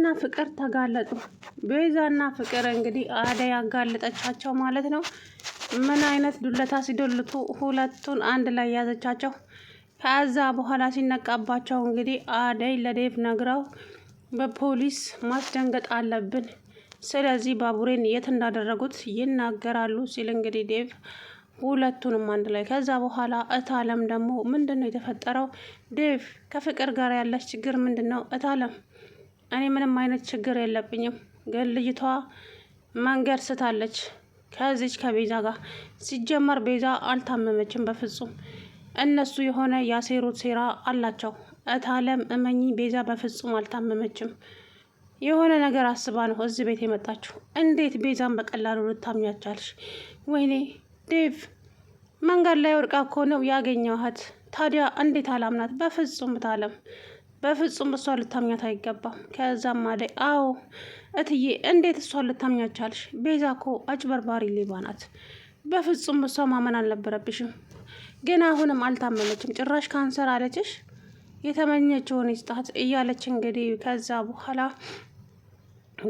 ቤዛና ፍቅር ተጋለጡ። ቤዛና ፍቅር እንግዲህ አደይ ያጋለጠቻቸው ማለት ነው። ምን አይነት ዱለታ ሲዶልቱ ሁለቱን አንድ ላይ ያዘቻቸው። ከዛ በኋላ ሲነቃባቸው እንግዲህ አደይ ለዴቭ ነግረው በፖሊስ ማስደንገጥ አለብን፣ ስለዚህ ባቡሬን የት እንዳደረጉት ይናገራሉ ሲል እንግዲህ ዴቭ ሁለቱንም አንድ ላይ። ከዛ በኋላ እታለም ደግሞ ምንድን ነው የተፈጠረው? ዴቭ ከፍቅር ጋር ያለች ችግር ምንድን ነው? እታለም እኔ ምንም አይነት ችግር የለብኝም፣ ግን ልጅቷ መንገድ ስታለች ከዚች ከቤዛ ጋር። ሲጀመር ቤዛ አልታመመችም በፍጹም። እነሱ የሆነ ያሴሩት ሴራ አላቸው። እታለም እመኚ፣ ቤዛ በፍጹም አልታመመችም። የሆነ ነገር አስባ ነው እዚህ ቤት የመጣችው። እንዴት ቤዛን በቀላሉ ልታምኛቻልሽ? ወይኔ ዴቭ መንገድ ላይ ወድቃ እኮ ነው ያገኘኋት። ታዲያ እንዴት አላምናት? በፍጹም እታለም፣ በፍጹም እሷ ልታምኛት አይገባም። ከዛም አደይ አዎ እትዬ፣ እንዴት እሷ ልታምኛቻልሽ? ቤዛ እኮ አጭበርባሪ ሌባ ናት። በፍጹም እሷ ማመን አልነበረብሽም። ግን አሁንም አልታመመችም። ጭራሽ ካንሰር አለችሽ። የተመኘችውን ይስጣት እያለች እንግዲህ ከዛ በኋላ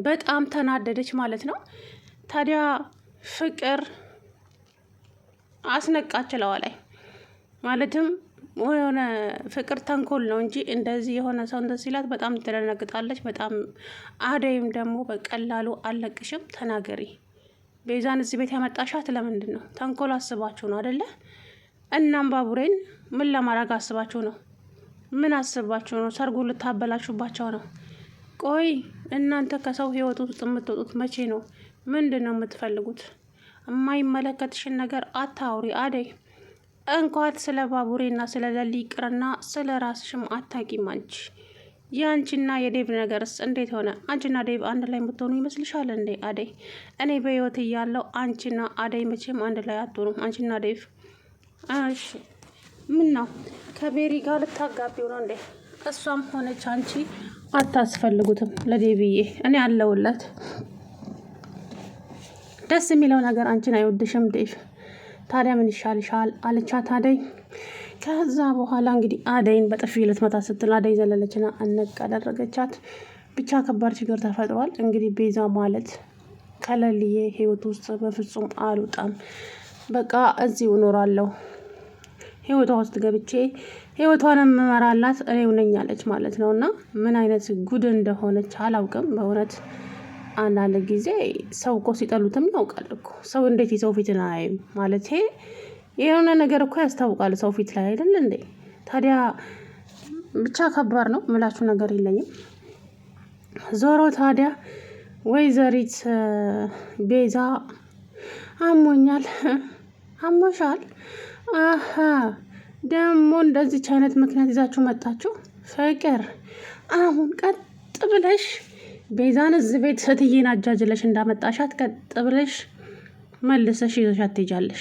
በጣም ተናደደች ማለት ነው። ታዲያ ፍቅር አስነቃችለዋ ላይ ማለትም የሆነ ፍቅር ተንኮል ነው እንጂ እንደዚህ የሆነ ሰው እንደዚህ ሲላት በጣም ትደነግጣለች። በጣም አደይም ደግሞ በቀላሉ አለቅሽም፣ ተናገሪ። ቤዛን እዚህ ቤት ያመጣሻት ለምንድን ነው? ተንኮል አስባችሁ ነው አደለ? እናም ባቡሬን ምን ለማድረግ አስባችሁ ነው? ምን አስባችሁ ነው? ሰርጉ ልታበላሹባቸው ነው? ቆይ እናንተ ከሰው ህይወት ውስጥ የምትወጡት መቼ ነው? ምንድን ነው የምትፈልጉት? የማይመለከትሽን ነገር አታውሪ አደይ። እንኳን ስለ ባቡሬና ስለ ለሊ ይቅርና ስለ ራስሽም አታቂም አንቺ። የአንቺና የዴቭ ነገርስ እንዴት ሆነ? አንቺና ዴቭ አንድ ላይ የምትሆኑ ይመስልሻል እንዴ አደይ? እኔ በህይወት እያለው አንቺና አደይ መቼም አንድ ላይ አትሆኑም። አንቺና ዴቭ እሺ፣ ምን ነው ከቤሪ ጋር ልታጋቢው ነው እንዴ? እሷም ሆነች አንቺ አታስፈልጉትም ለዴቭዬ፣ እኔ አለውለት። ደስ የሚለው ነገር አንቺን አይወድሽም ዴቭ። ታዲያ ምን ይሻልሻል አለቻት አደይ። ከዛ በኋላ እንግዲህ አደይን በጥፊ ልትመታ ስትል አደይ ዘለለችና አነቅ አደረገቻት። ብቻ ከባድ ችግር ተፈጥሯል። እንግዲህ ቤዛ ማለት ከለልዬ ህይወት ውስጥ በፍጹም አልወጣም፣ በቃ እዚሁ እኖራለሁ፣ ህይወቷ ውስጥ ገብቼ ህይወቷንም መራላት እኔው ነኝ አለች ማለት ነው። እና ምን አይነት ጉድ እንደሆነች አላውቅም በእውነት። አንዳንድ ጊዜ ሰው እኮ ሲጠሉትም ያውቃል እኮ። ሰው እንዴት የሰው ፊትን አያይም? ማለት የሆነ ነገር እኮ ያስታውቃል ሰው ፊት ላይ አይደል እንዴ? ታዲያ ብቻ ከባድ ነው፣ ምላችሁ ነገር የለኝም። ዞሮ ታዲያ ወይዘሪት ቤዛ አሞኛል። አሞሻል? አሀ ደግሞ እንደዚች አይነት ምክንያት ይዛችሁ መጣችሁ? ፍቅር አሁን ቀጥ ብለሽ ቤዛን እዚህ ቤት ስትዬን አጃጅለሽ እንዳመጣሻት ቀጥ ብለሽ መልሰሽ ይዘሻት ትሄጃለሽ።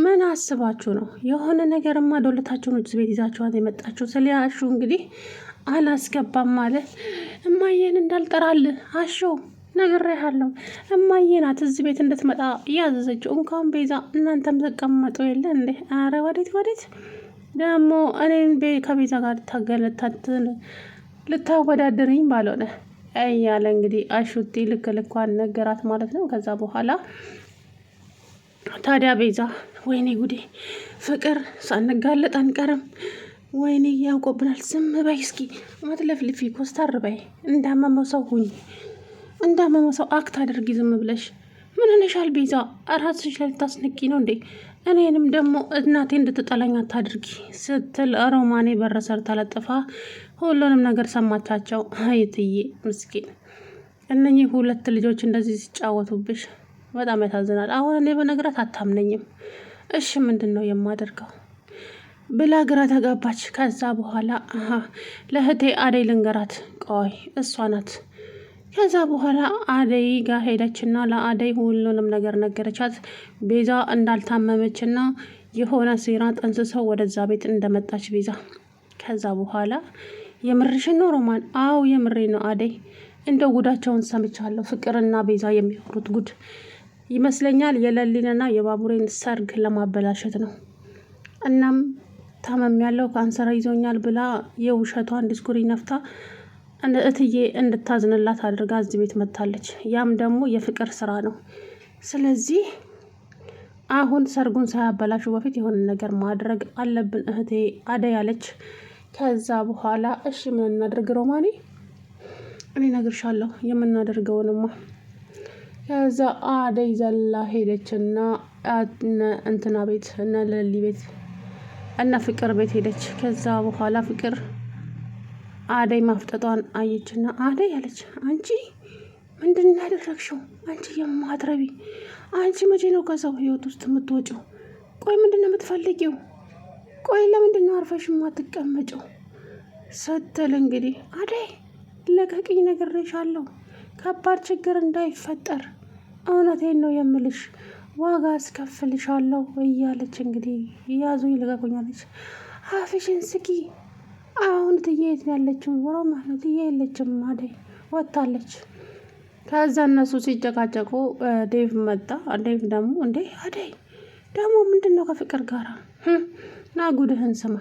ምን አስባችሁ ነው? የሆነ ነገርማ ዶለታችሁን እዚህ ቤት ይዛችኋት የመጣችሁ። ስለያሹ እንግዲህ አላስገባም ማለት እማዬን እንዳልጠራል አሹ ነግሬሃለሁ። እማዬ ናት እዚህ ቤት እንድትመጣ እያዘዘችው። እንኳን ቤዛ እናንተም ተቀመጡ የለ እንዴ? አረ ወዴት ወዴት ደግሞ እኔን ከቤዛ ጋር ልታወዳድርኝ ባልሆነ እያለ እንግዲህ አሹቲ ልክ ልኳን ነገራት ማለት ነው። ከዛ በኋላ ታዲያ ቤዛ ወይኔ ጉዴ፣ ፍቅር ሳንጋለጥ አንቀርም፣ ወይኔ ያውቆብናል። ዝም በይ እስኪ ማትለፍልፊ፣ ኮስታር በይ፣ እንዳመመው ሰው ሁኝ፣ እንዳመመው ሰው አክት አድርጊ ዝም ብለሽ። ምን ሆነሻል ቤዛ? ራስሽ ላይ ልታስነቂ ነው እንዴ? እኔንም ደግሞ እናቴ እንድትጠላኝ አታድርጊ ስትል ሮማኔ በረሰር ተለጥፋ ሁሉንም ነገር ሰማቻቸው። አይትዬ ምስኪን፣ እነኚህ ሁለት ልጆች እንደዚህ ሲጫወቱብሽ በጣም ያሳዝናል። አሁን እኔ በነገራት አታምነኝም። እሺ ምንድን ነው የማደርገው ብላ ግራ ተጋባች። ከዛ በኋላ ለእህቴ አደይ ልንገራት፣ ቆይ እሷ ናት። ከዛ በኋላ አደይ ጋር ሄደችና ለአደይ ሁሉንም ነገር ነገረቻት። ቤዛ እንዳልታመመችና የሆነ ሴራ ጠንስሰው ወደዛ ቤት እንደመጣች ቤዛ። ከዛ በኋላ የምርሽን ነው ሮማን? አው የምሬ ነው አደይ። እንደ ጉዳቸውን ሰምቻለሁ። ፍቅርና ቤዛ የሚሆኑት ጉድ ይመስለኛል የለሊንና የባቡሬን ሰርግ ለማበላሸት ነው። እናም ታመም ያለው ካንሰር ይዞኛል ብላ የውሸቷን ዲስኩሪ ነፍታ እትዬ እንድታዝንላት አድርጋ እዚህ ቤት መጥታለች። ያም ደግሞ የፍቅር ስራ ነው። ስለዚህ አሁን ሰርጉን ሳያበላሹ በፊት የሆነ ነገር ማድረግ አለብን እህቴ አደይ አለች። ከዛ በኋላ እሺ ምን እናድርግ ሮማኔ? እኔ እነግርሻለሁ የምናደርገውንማ። ከዛ አደይ ዘላ ሄደችና እንትና ቤት እነ ለሊ ቤት እነ ፍቅር ቤት ሄደች። ከዛ በኋላ ፍቅር አደይ ማፍጠጧን አየችና አደይ አለች፣ አንቺ ምንድን ያደረግሽው? አንቺ የማትረቢ አንቺ መቼ ነው ከሰው ህይወት ውስጥ የምትወጪው? ቆይ ምንድን ነው የምትፈልጊው? ቆይ ለምንድን ነው አርፈሽ የማትቀመጪው? ስትል እንግዲህ አደይ ለቀቂኝ ነግሬሻለሁ፣ ከባድ ችግር እንዳይፈጠር እውነቴን ነው የምልሽ፣ ዋጋ አስከፍልሻለሁ እያለች እንግዲህ ያዙ ይልቀቁኛለች። አፍሽን ስቂ። አሁን እትዬ የት ነው ያለችው? ሮማ እትዬ የለችም፣ አደይ ወጥታለች። ከዛ እነሱ ሲጨቃጨቁ ዴቭ መጣ። ዴቭ ደግሞ እንዴ አደይ ደግሞ ምንድን ነው ከፍቅር ጋር ና ጉድህን ስማ።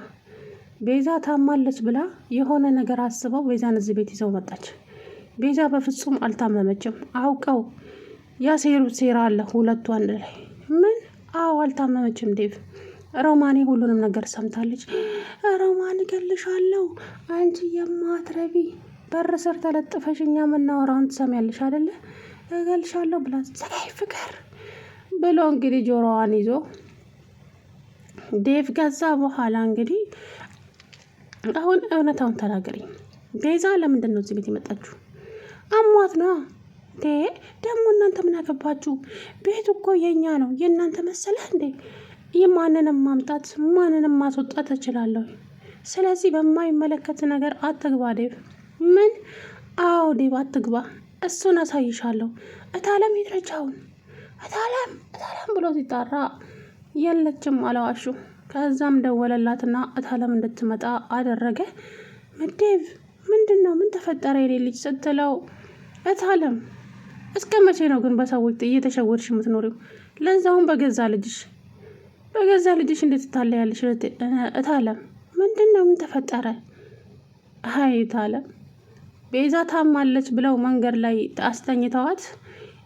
ቤዛ ታማለች ብላ የሆነ ነገር አስበው ቤዛን እዚህ ቤት ይዘው መጣች። ቤዛ በፍጹም አልታመመችም። አውቀው ያሴሩት ሴራ አለ ሁለቱ አንድ ላይ። ምን? አዎ አልታመመችም ዴቭ። ሮማኔ ሁሉንም ነገር ሰምታለች። ሮማን እገልሻለሁ፣ አንቺ የማትረቢ በር ስር ተለጥፈሽ እኛ የምናወራውን ትሰሚያለሽ አይደለ? እገልሻለሁ ብላ ዘጋይ ፍቅር ብሎ እንግዲህ ጆሮዋን ይዞ ዴቭ ከዛ በኋላ እንግዲህ አሁን እውነታውን ተናገሪኝ። ቤዛ ለምንድን ነው እዚህ ቤት የመጣችሁ? አሟት ነው ደግሞ እናንተ ምን አገባችሁ? ቤቱ እኮ የኛ ነው፣ የእናንተ መሰለ እንዴ? ማንንም ማምጣት ማንንም ማስወጣት እችላለሁ። ስለዚህ በማይመለከት ነገር አትግባ ዴቭ። ምን? አዎ ዴቭ አትግባ፣ እሱን አሳይሻለሁ። እታለም ይድረጃውን እታለም ብሎ ሲጣራ የለችም አለዋሹ። ከዛም ደወለላትና እታለም እንድትመጣ አደረገ። ዴቭ ምንድን ነው? ምን ተፈጠረ የኔ ልጅ ስትለው እታለም እስከ መቼ ነው ግን በሰዎች እየተሸወድሽ የምትኖሪው? ለዛውም በገዛ ልጅሽ እንዴት ትታለያለሽ? እታለም ምንድን ነው? ምን ተፈጠረ? አይ እታለም ቤዛ ታማለች ብለው መንገድ ላይ አስተኝተዋት፣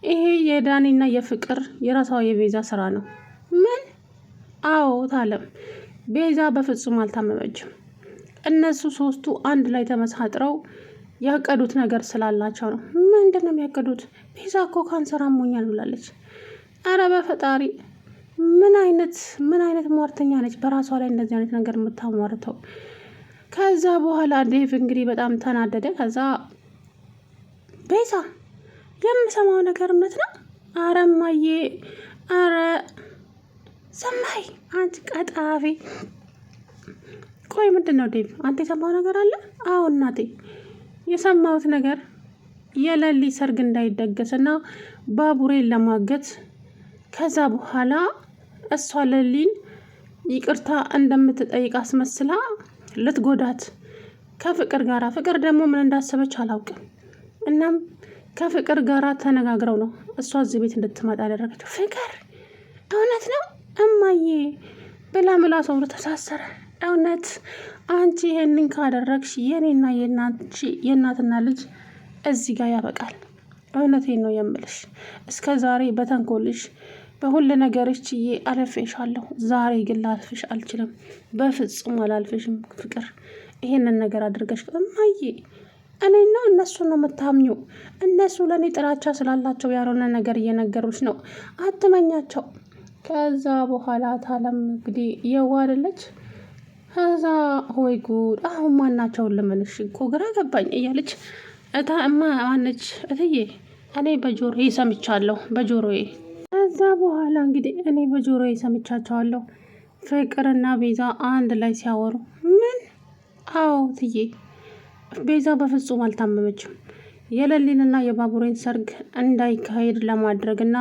ይሄ የዳኒና የፍቅር የራሷ የቤዛ ስራ ነው። ምን? አዎ እታለም ቤዛ በፍጹም አልታመመችም። እነሱ ሶስቱ አንድ ላይ ተመሳጥረው ያቀዱት ነገር ስላላቸው ነው። ምንድን ነው የሚያቀዱት? ቤዛ እኮ ካንሰር አሞኛል ብላለች። አረ በፈጣሪ ምን አይነት ሟርተኛ ነች? በራሷ ላይ እንደዚህ አይነት ነገር የምታሟርተው። ከዛ በኋላ ዴቭ እንግዲህ በጣም ተናደደ። ከዛ ቤዛ የምሰማው ነገር እውነት ነው? አረ እማዬ፣ አረ ሰማይ አንቺ ቀጣፊ። ቆይ ምንድን ነው ዴቭ አንተ የሰማው ነገር አለ? አዎ እናቴ የሰማሁት ነገር የለሊ ሰርግ እንዳይደገስና ባቡሬን ለማገት ከዛ በኋላ እሷ ለሊን ይቅርታ እንደምትጠይቅ አስመስላ ልትጎዳት ከፍቅር ጋራ፣ ፍቅር ደግሞ ምን እንዳሰበች አላውቅም። እናም ከፍቅር ጋራ ተነጋግረው ነው እሷ እዚህ ቤት እንድትመጣ ያደረገችው። ፍቅር እውነት ነው እማዬ ብላ ምላሷ ተሳሰረ። እውነት አንቺ ይሄንን ካደረግሽ የኔና የእናትና ልጅ እዚህ ጋር ያበቃል። እውነቴን ነው የምልሽ። እስከ ዛሬ በተንኮልሽ በሁሉ ነገርሽ ችዬ አለፌሻለሁ። ዛሬ ግን ላልፍሽ አልችልም። በፍጹም አላልፍሽም ፍቅር። ይሄንን ነገር አድርገሽ እማዬ እኔ ነው እነሱ ነው የምታምኙ? እነሱ ለእኔ ጥላቻ ስላላቸው ያልሆነ ነገር እየነገሩች ነው። አትመኛቸው። ከዛ በኋላ ታለም እንግዲህ የዋ አይደለች። ከዛ ሆይ ጉድ፣ አሁን ማናቸውን ልመንሽ እኮ ግራ ገባኝ እያለች ማነች እትዬ እኔ በጆሮዬ ሰምቻለሁ፣ በጆሮዬ። ከዛ በኋላ እንግዲህ እኔ በጆሮዬ ሰምቻቸዋለሁ ፍቅርና ቤዛ አንድ ላይ ሲያወሩ። ምን? አዎ እትዬ ቤዛ በፍጹም አልታመመችም። የለሊንና የባቡሬን ሰርግ እንዳይካሄድ ለማድረግና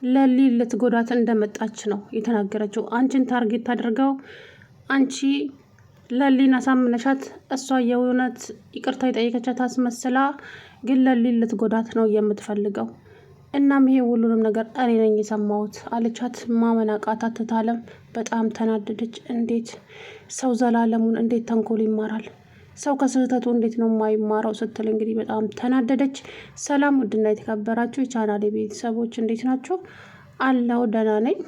ለሊን ልትጎዳት እንደመጣች ነው የተናገረችው። አንቺን ታርጌት አድርገው አንቺ ለሊን አሳምነሻት፣ እሷ የእውነት ይቅርታ የጠየቀቻት አስመስላ፣ ግን ለሊን ልትጎዳት ነው የምትፈልገው። እናም ይሄ ሁሉንም ነገር እኔ ነኝ የሰማሁት አለቻት። ማመን አቃታት። እታለም በጣም ተናደደች። እንዴት ሰው ዘላለሙን እንዴት ተንኮል ይማራል? ሰው ከስህተቱ እንዴት ነው የማይማረው ስትል እንግዲህ በጣም ተናደደች። ሰላም ውድና የተከበራችሁ የቻናሌ ቤተሰቦች እንዴት ናቸው? አለው ደህና ነኝ።